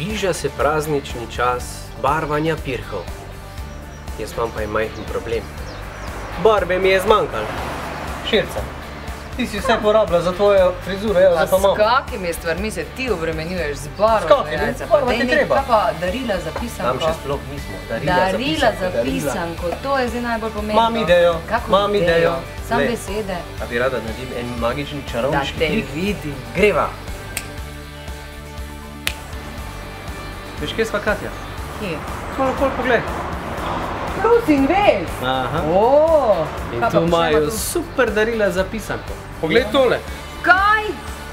Bliža se praznični čas barvanja pirhov. Jaz imam pa majhen problem. Barve mi je zmanjkalo. Širca, ti si vse porabila za tvojo frizuro, evo, zdaj pa imam. S kakimi stvarmi se ti obremenjuješ z barvo? S kakimi? Barva ti treba. Kaj pa darila za pisanko? Tam še sploh nismo. Darila za pisanko, to je zdaj najbolj pomembno. Imam idejo, Kako imam idejo. Sam Glej. besede. A bi rada naredim en magični čarovniški Da te trik? vidim. Greva! Veš, kje sva Katja? Kje? Malo kol pogled. Rus in ves! Aha. In Kaj tu pa imajo počnemo tu? super darila za pisanko. Poglej tole. Kaj?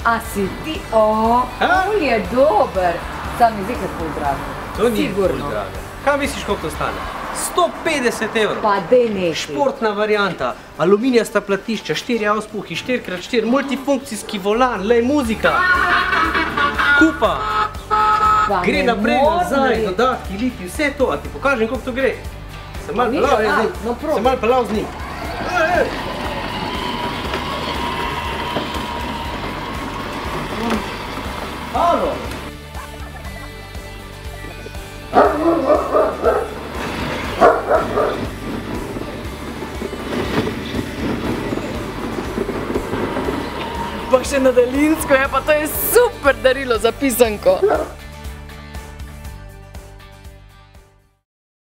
A si ti? Ful je dober. Sam jezik je ful drago. To ni ful Sigurno. drago. Kaj misliš, koliko to stane? 150 evrov. Pa dej nekaj. Športna varianta, aluminijasta platišča, 4 auspuhi, 4x4, multifunkcijski volan, lej muzika. Kupa. Pa Gre ne naprej, nazaj, moreš. dodatki, liti, vse to. A ti pokažem, koliko to gre. Se malo Ni pelal že, z njim. no, probi. Se malo pelal z njim. Halo. Pa še na daljinsko je, pa to je super darilo za pisanko.